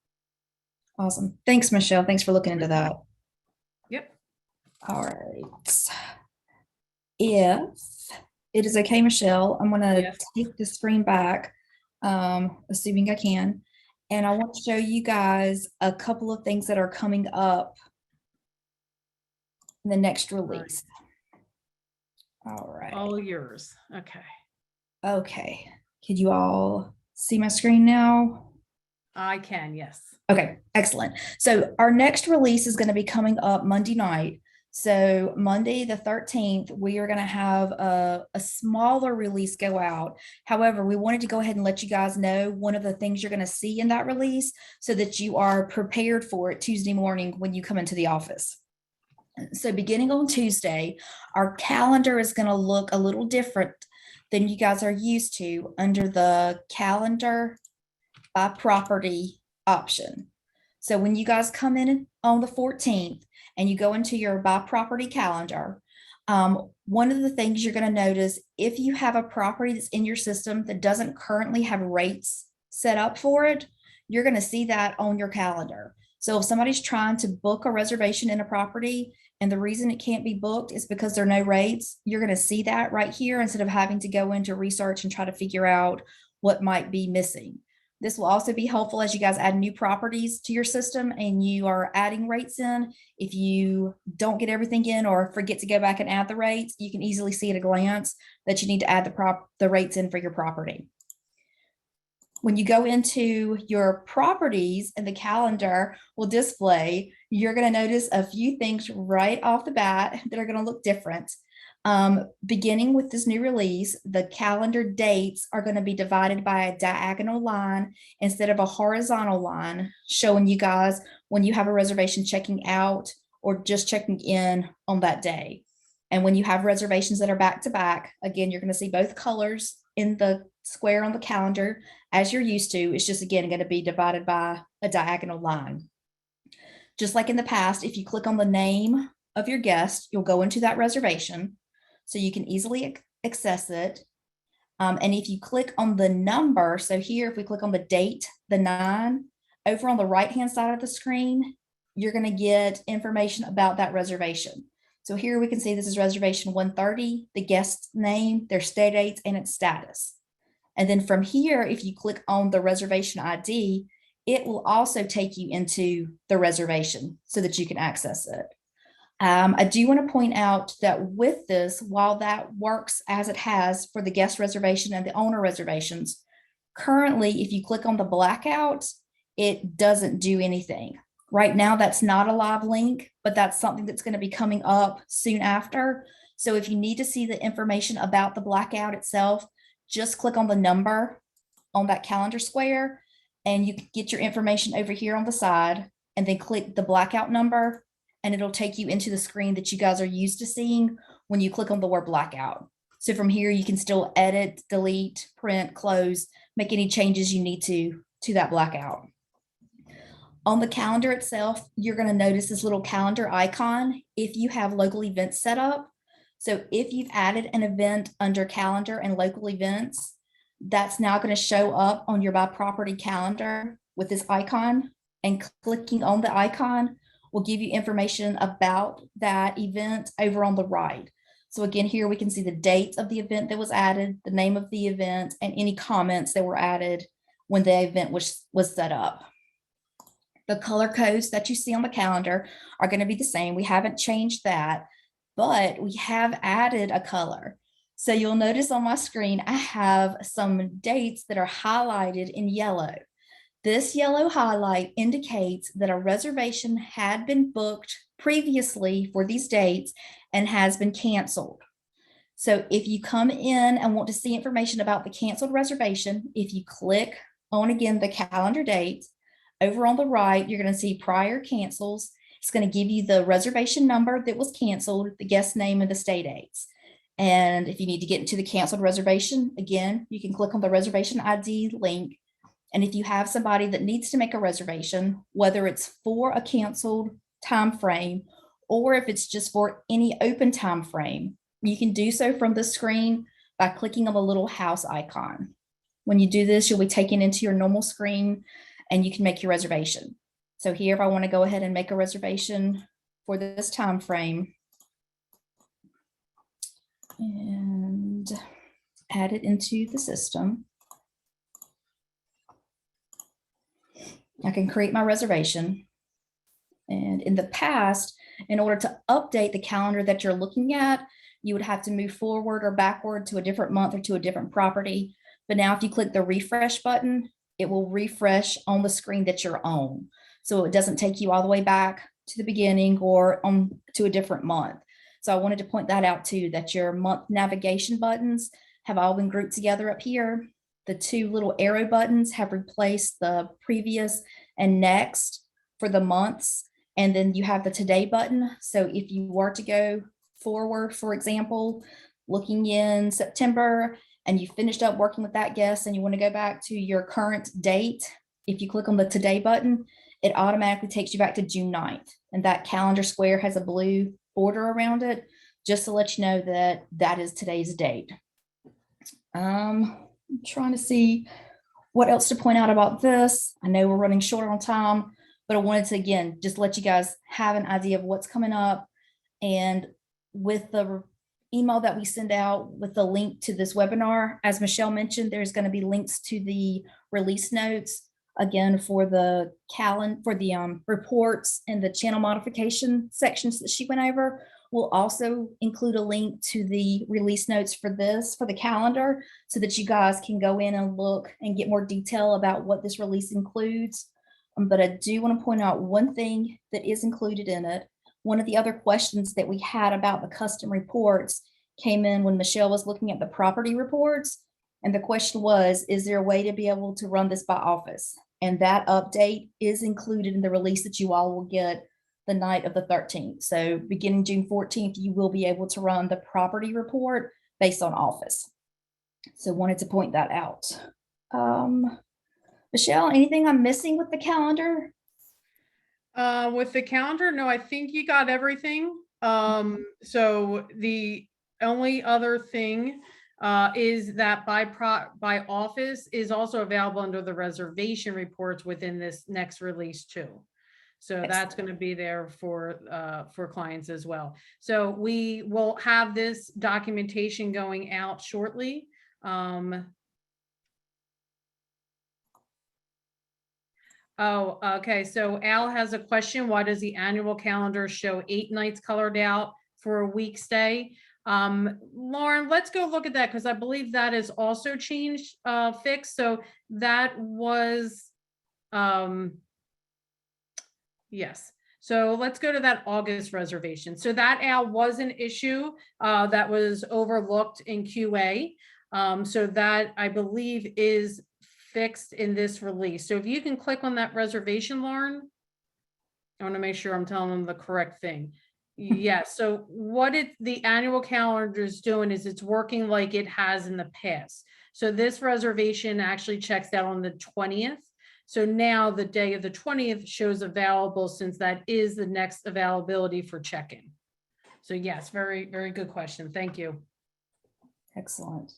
Awesome. Thanks, Michelle. Thanks for looking into that. Yep. All right. If it is okay, Michelle, I'm going to take the screen back, assuming I can. And I want to show you guys a couple of things that are coming up in the next release. All right. All yours. Okay. Okay. Can you all see my screen now? I can, yes. Okay, excellent. So our next release is going to be coming up Monday night. So Monday, the 13th, we are going to have a smaller release go out. However, we wanted to go ahead and let you guys know one of the things you're going to see in that release so that you are prepared for it Tuesday morning when you come into the office. So beginning on Tuesday, our calendar is going to look a little different than you guys are used to under the calendar by property option. So when you guys come in on the 14th and you go into your by property calendar, one of the things you're going to notice, if you have a property that's in your system that doesn't currently have rates set up for it, you're going to see that on your calendar. So if somebody's trying to book a reservation in a property and the reason it can't be booked is because there are no rates, you're going to see that right here instead of having to go into research and try to figure out what might be missing. This will also be helpful as you guys add new properties to your system and you are adding rates in. If you don't get everything in or forget to go back and add the rates, you can easily see at a glance that you need to add the rates in for your property. When you go into your properties and the calendar will display, you're going to notice a few things right off the bat that are going to look different. Beginning with this new release, the calendar dates are going to be divided by a diagonal line instead of a horizontal line, showing you guys when you have a reservation checking out or just checking in on that day. And when you have reservations that are back to back, again, you're going to see both colors in the square on the calendar as you're used to. It's just, again, going to be divided by a diagonal line. Just like in the past, if you click on the name of your guest, you'll go into that reservation so you can easily access it. And if you click on the number, so here, if we click on the date, the 9, over on the right-hand side of the screen, you're going to get information about that reservation. So here we can see this is reservation 130, the guest's name, their stay dates, and its status. And then from here, if you click on the reservation ID, it will also take you into the reservation so that you can access it. I do want to point out that with this, while that works as it has for the guest reservation and the owner reservations, currently, if you click on the blackout, it doesn't do anything. Right now, that's not a live link, but that's something that's going to be coming up soon after. So if you need to see the information about the blackout itself, just click on the number on that calendar square and you can get your information over here on the side and then click the blackout number and it'll take you into the screen that you guys are used to seeing when you click on the word blackout. So from here, you can still edit, delete, print, close, make any changes you need to that blackout. On the calendar itself, you're going to notice this little calendar icon if you have local events set up. So if you've added an event under calendar and local events, that's now going to show up on your by property calendar with this icon, and clicking on the icon will give you information about that event over on the right. So again, here we can see the date of the event that was added, the name of the event, and any comments that were added when the event was set up. The color codes that you see on the calendar are going to be the same. We haven't changed that, but we have added a color. So you'll notice on my screen, I have some dates that are highlighted in yellow. This yellow highlight indicates that a reservation had been booked previously for these dates and has been canceled. So if you come in and want to see information about the canceled reservation, if you click on, again, the calendar date, over on the right, you're going to see prior cancels. It's going to give you the reservation number that was canceled, the guest name, and the stay dates. And if you need to get into the canceled reservation, again, you can click on the reservation ID link. And if you have somebody that needs to make a reservation, whether it's for a canceled time frame or if it's just for any open time frame, you can do so from the screen by clicking on the little house icon. When you do this, you'll be taken into your normal screen and you can make your reservation. So here, if I want to go ahead and make a reservation for this time frame and add it into the system, I can create my reservation. And in the past, in order to update the calendar that you're looking at, you would have to move forward or backward to a different month or to a different property. But now if you click the refresh button, it will refresh on the screen that you're on. So it doesn't take you all the way back to the beginning or on to a different month. So I wanted to point that out too, that your month navigation buttons have all been grouped together up here. The two little arrow buttons have replaced the previous and next for the months. And then you have the today button. So if you were to go forward, for example, looking in September and you finished up working with that guest and you want to go back to your current date, if you click on the today button, it automatically takes you back to June 9th. And that calendar square has a blue border around it, just to let you know that that is today's date. I'm trying to see what else to point out about this. I know we're running short on time, but I wanted to, again, just let you guys have an idea of what's coming up. And with the email that we send out with the link to this webinar, as Michelle mentioned, there's going to be links to the release notes, again, for the calendar, for the reports and the channel modification sections that she went over. We'll also include a link to the release notes for this, for the calendar, so that you guys can go in and look and get more detail about what this release includes. But I do want to point out one thing that is included in it. One of the other questions that we had about the custom reports came in when Michelle was looking at the property reports. And the question was, is there a way to be able to run this by office? And that update is included in the release that you all will get the night of the 13th. So beginning June 14th, you will be able to run the property report based on office. So wanted to point that out. Michelle, anything I'm missing with the calendar? With the calendar, no, I think you got everything. So the only other thing is that by office is also available under the reservation reports within this next release too. So that's going to be there for clients as well. So we will have this documentation going out shortly. Oh, okay. So Al has a question. Why does the annual calendar show 8 nights colored out for a week stay? Lauren, let's go look at that because I believe that is also changed, fixed. So that was, yes. So let's go to that August reservation. So that, Al, was an issue that was overlooked in QA. So that, I believe, is fixed in this release. So if you can click on that reservation, Lauren, I want to make sure I'm telling them the correct thing. Yes. So what the annual calendar is doing is it's working like it has in the past. So this reservation actually checks out on the 20th. So now the day of the 20th shows available, since that is the next availability for check-in. So yes, very, very good question. Thank you. Excellent.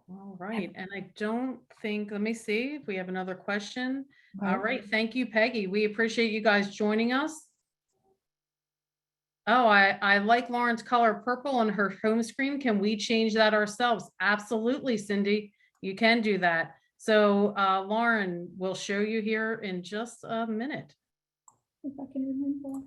All right. And I don't think, let me see if we have another question. Okay. All right. Thank you, Peggy. We appreciate you guys joining us. Oh, I like Lauren's color purple on her home screen. Can we change that ourselves? Absolutely, Cindy. You can do that. So Lauren, we'll show you here in just a minute. If I can remember.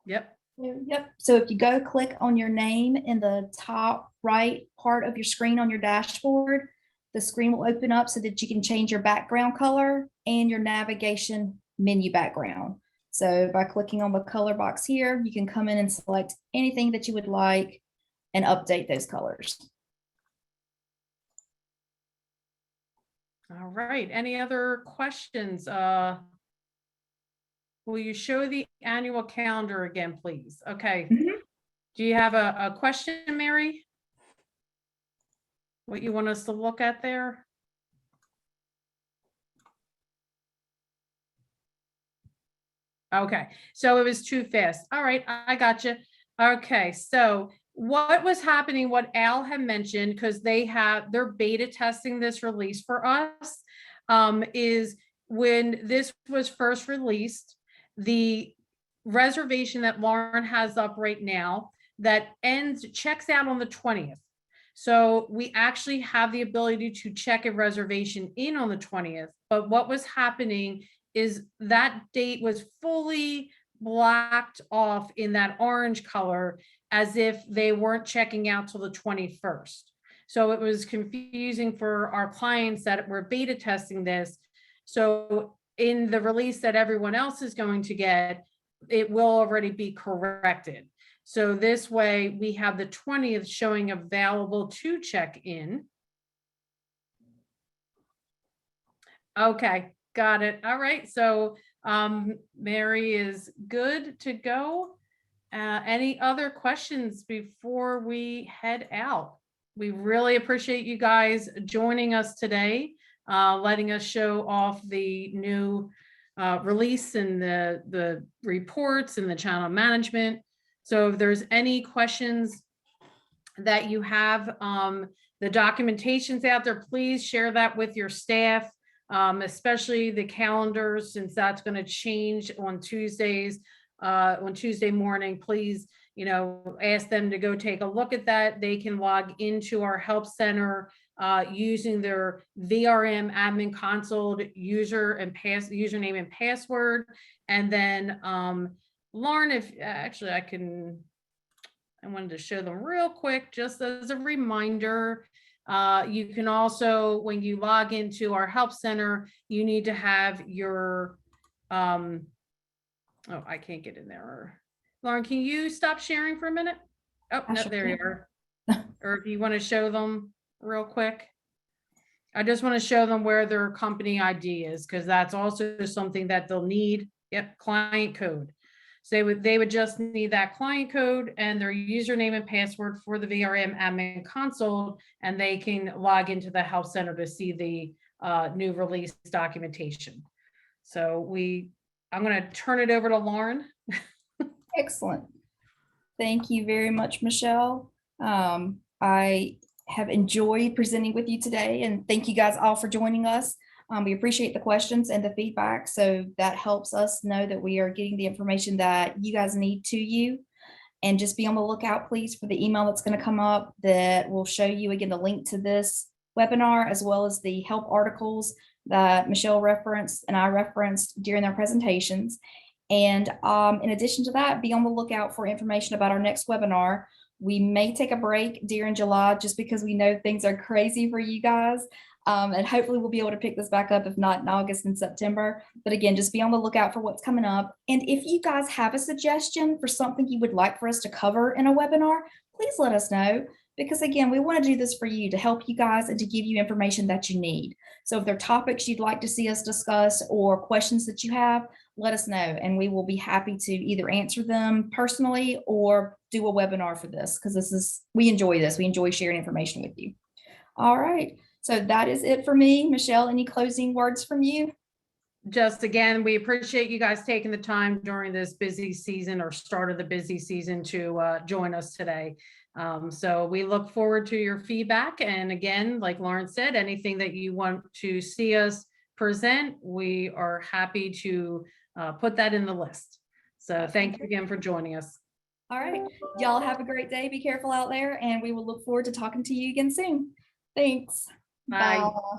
Yep. Yep. So if you go click on your name in the top right part of your screen on your dashboard, the screen will open up so that you can change your background color and your navigation menu background. So by clicking on the color box here, you can come in and select anything that you would like and update those colors. All right. Any other questions? Will you show the annual calendar again, please? Okay. Mm-hmm. Do you have a question, Mary? What you want us to look at there? Okay, so it was too fast. All right, I got you. Okay, so what was happening, what Al had mentioned, because they're beta testing this release for us, is when this was first released, the reservation that Lauren has up right now that checks out on the 20th. So we actually have the ability to check a reservation in on the 20th, but what was happening is that date was fully blocked off in that orange color as if they weren't checking out till the 21st. So it was confusing for our clients that were beta testing this. So in the release that everyone else is going to get, it will already be corrected. So this way we have the 20th showing available to check in. Okay, got it. All right. So Mary is good to go. Any other questions before we head out? We really appreciate you guys joining us today, letting us show off the new release and the reports and the channel management. So if there's any questions that you have, the documentation's out there, please share that with your staff, especially the calendars, since that's going to change on Tuesdays. On Tuesday morning, please, ask them to go take a look at that. They can log into our help center using their VRM admin console username and password. And then Lauren, if actually I wanted to show them real quick, just as a reminder. You can also, when you log into our help center, you need to have your, oh, I can't get in there. Lauren, can you stop sharing for a minute? Oh, no, there you are. Or if you want to show them real quick. I just want to show them where their company ID is, because that's also something that they'll need. Yep, client code. So they would just need that client code and their username and password for the VRM admin console, and they can log into the help center to see the new release documentation. So I'm going to turn it over to Lauren. Excellent. Thank you very much, Michelle. I have enjoyed presenting with you today, and thank you guys all for joining us. We appreciate the questions and the feedback, so that helps us know that we are getting the information that you guys need to you. And just be on the lookout, please, for the email that's going to come up that will show you again the link to this webinar, as well as the help articles that Michelle referenced and I referenced during their presentations. And in addition to that, be on the lookout for information about our next webinar. We may take a break during July just because we know things are crazy for you guys. And hopefully we'll be able to pick this back up, if not in August and September. But again, just be on the lookout for what's coming up. And if you guys have a suggestion for something you would like for us to cover in a webinar, please let us know. Because again, we want to do this for you, to help you guys and to give you information that you need. So if there are topics you'd like to see us discuss or questions that you have, let us know, and we will be happy to either answer them personally or do a webinar for this, because we enjoy this. We enjoy sharing information with you. All right. So that is it for me. Michelle, any closing words from you? Just again, we appreciate you guys taking the time during this busy season, or start of the busy season, to join us today. So we look forward to your feedback. And again, like Lauren said, anything that you want to see us present, we are happy to put that in the list. So thank you again for joining us. All right. Y'all have a great day. Be careful out there, and we will look forward to talking to you again soon. Thanks. Bye. Bye.